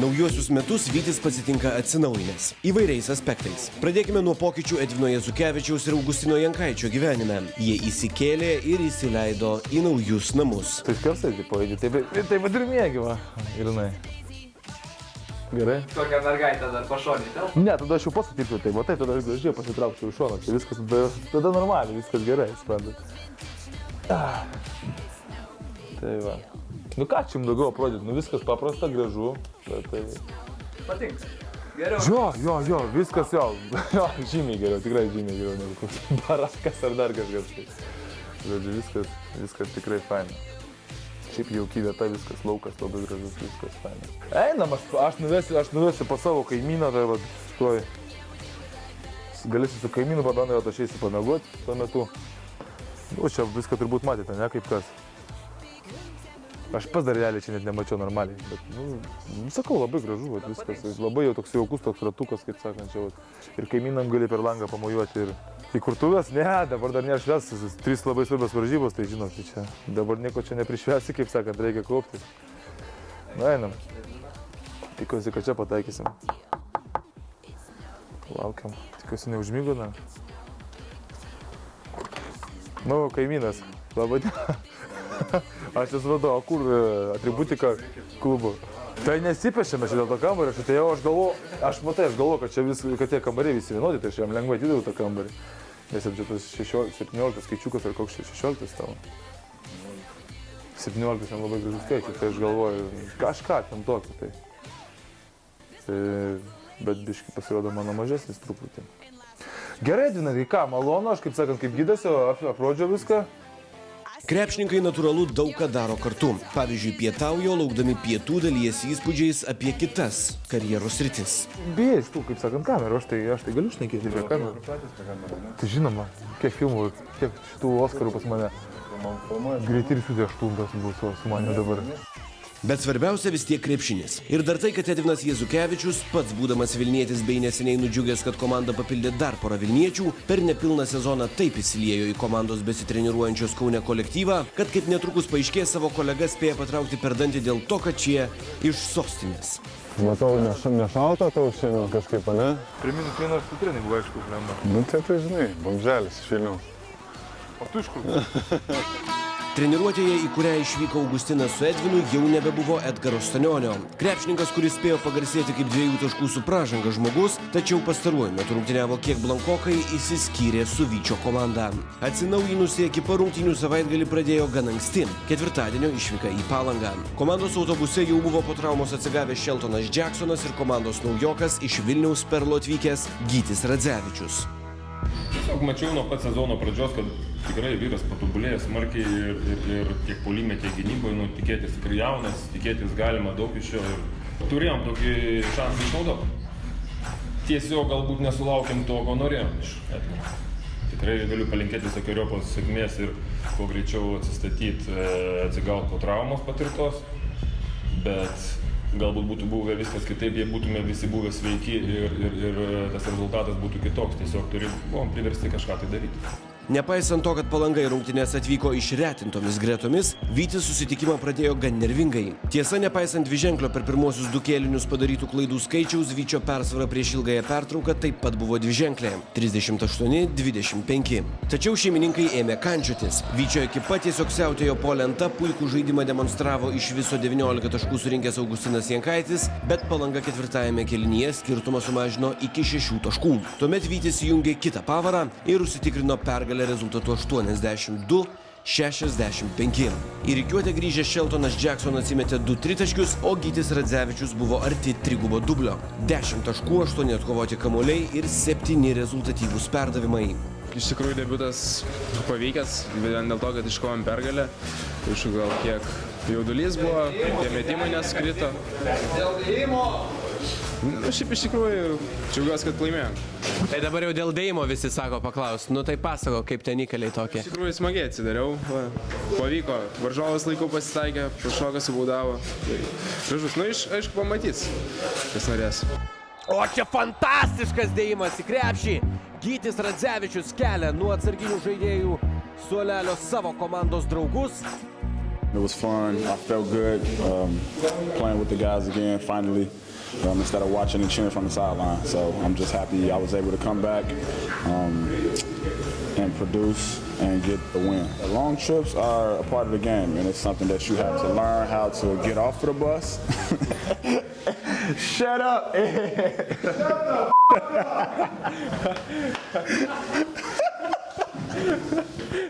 Naujuosius metus Vytis pasitinka atsinaujinęs įvairiais aspektais. Pradėkime nuo pokyčių Edvino Jazukevičiaus ir Augustino Jankaičio gyvenime. Jie įsikėlė ir įsileido į naujus namus. Tai skersai, tai ir mėgi, va, Irinai. Gerai. Tokią mergaitę dar pašonį, tau? Ne, tada aš jau pasakyčiau, tai va taip, tada aš gražiai pasitraukčiau iš šono, tai viskas tada normaliai, viskas gerai, suprantat. Tai va. Nu ką čia jums daugiau aprodyti, nu viskas paprasta, gražu, bet tai... Patinka. Geriau. Jo, viskas jo, žymiai geriau, tikrai žymiai geriau negu koks barakas ar dar kažkas. Žodžiu, viskas tikrai faina. Šiaip jauki vieta, viskas laukas, labai gražus, viskas faina. Einam, aš nuvesiu pas savo kaimyną, tai va, tuoj. Galėsiu su kaimynu pabendrai, aš eisiu pamėgoti tuo metu. O čia viską turbūt matėte, ne, kaip kas. Aš pas dar realiai čia net nemačiau normaliai, bet, nu, sakau, labai gražu, va, viskas. Labai jau toks jaukus, toks ratukas, kaip sakant, čia, va. Ir kaimynam gali per langą pamojuoti ir... Į kurtuvės? Ne, dabar dar nešvęs, 3 labai svarbios varžybos, tai žinot, tai čia dabar nieko čia neprišvęsi, kaip sakant, reikia kaupti. Nu, einam. Tikiuosi, kad čia pataikysim. Laukiam. Tikiuosi, neužmygo, na. Nu, kaimynas. Labai diena. Aš jas vadau, o kur atributika klubo? Tai nesipešėme čia dėl to kambarį, aš atėjau, aš galvoju, kad čia kad tie kambariai visi vienodi, tai aš jam lengvai atidaviau tą kambarį. Nes čia tas 17 skaičiukas ar koks čia 16 tavo. 17 jam labai gražus skaičius, tai aš galvoju, kažką ten tokio tai. Bet biškai pasirodo mano mažesnis truputį. Gerai, Edvinai, tai ką, malonu, aš kaip sakant, kaip gydas jau aprodžiau viską. Krepšininkai natūralu daug ką daro kartu. Pavyzdžiui, pietaujo, laukdami pietų dalijasi įspūdžiais apie kitas karjeros sritis. Bijai iš tų, kaip sakant, kamerų, aš tai galiu šnekėti apie kamerų. Tai žinoma, kiek filmų, kiek šitų Oskarų pas mane. Greitai ir siūdė 8 bus su manimi dabar. Bet svarbiausia vis tiek krepšinis. Ir dar tai, kad Edvinas Jazukevičius, pats būdamas Vilnietis bei neseniai nudžiugęs, kad komanda papildė dar porą Vilniečių, per nepilną sezoną taip įsiliejo į komandos besitreniruojančios Kaune kolektyvą, kad kaip netrukus paaiškės, savo kolegas spėja patraukti per dantį dėl to, kad šie iš sostinės. Matau, nešauta tau šiandien kažkaip, ne? Priminus vieną ar sutrinį buvo aišku problema. Nu, tai tu žinai, bomželis iš Vilniaus. O tu iš kur? Treniruotėje, į kurią išvyko Augustinas su Edvinu, jau nebebuvo Edgaro Stanionio. Krepšininkas, kuris spėjo pagarsėti kaip 2 taškų su pražanga žmogus, tačiau pastaruoju metu rungtyniavo kiek blankokai, išsiskyrė su Vyčio komanda. Atsinaujinusi ekipa rungtynių savaitgalį pradėjo gan anksti. Ketvirtadienio išvyka į Palangą. Komandos autobuse jau buvo po traumos atsigavęs Sheltonas Jacksonas ir komandos naujokas iš Vilniaus Perlo atvykęs Gytis Radzevičius. Tiesiog mačiau nuo pat sezono pradžios, kad tikrai vyras patobulėjo smarkiai ir tiek puolime, tiek gynyboje, nu, tikėtis tikrai jaunas, tikėtis galima daug iš jo ir turėjom tokį šansą išnaudoti. Tiesiog galbūt nesulaukėm to, ko norėjom iš Edgaro. Tikrai galiu palinkėti visokiojopos sėkmės ir kuo greičiau atsistatyti, atsigauti po traumos patirtos, bet galbūt būtų buvę viskas kitaip, jei būtume visi buvę sveiki ir tas rezultatas būtų kitoks, tiesiog buvom priversti kažką tai daryti. Nepaisant to, kad Palanga į rungtynes atvyko išretintomis gretomis, Vytis susitikimą pradėjo gan nervingai. Tiesa, nepaisant dviženklio per pirmuosius 2 kėlinius padarytų klaidų skaičiaus, Vyčio persvara prieš ilgąją pertrauką taip pat buvo dviženklė – 38-25. Tačiau šeimininkai ėmė kandžiotis. Vyčio ekipa tiesiog siautėjo po lenta, puikų žaidimą demonstravo iš viso 19 taškų surinkęs Augustinas Jankaitis, bet Palanga ketvirtajame kėlinyje skirtumą sumažino iki 6 taškų. Tuomet Vytis įjungė kitą pavarą ir užsitikrino pergalę rezultatu 82-65. Į rikiuotę grįžęs Sheltonas Jacksonas įmetė 2 tritaškius, o Gytis Radzevičius buvo arti trigubo dublio. 10 taškų, 8 atkovoti kamuoliai ir 7 rezultatyvūs perdavimai. Iš tikrųjų debiutas pavykęs, vien dėl to, kad iškovėm pergalę. Iš gal kiek jaudulys buvo, tie metimai neskrito. Šiaip iš tikrųjų džiaugiuosi, kad laimėjom. Tai dabar jau dėl dėjimo visi sako paklaus. Nu tai pasako, kaip ten įkaliai tokie. Iš tikrųjų smagiai atsidariau. Pavyko. Varžovas laiku pasitaikė, prašokas subaudavo. Gražus. Nu, aišku, pamatys, kas norės. O čia fantastiškas dėjimas į krepšį. Gytis Radzevičius kelia nuo atsarginių žaidėjų suolelio savo komandos draugus. It was fun. I felt good playing with the guys again, finally, instead of watching and cheering from the sideline. So I'm just happy I was able to come back and produce and get the win. Long trips are a part of the game, and it's something that you have to learn how to get off of the bus. Shut up! Shut the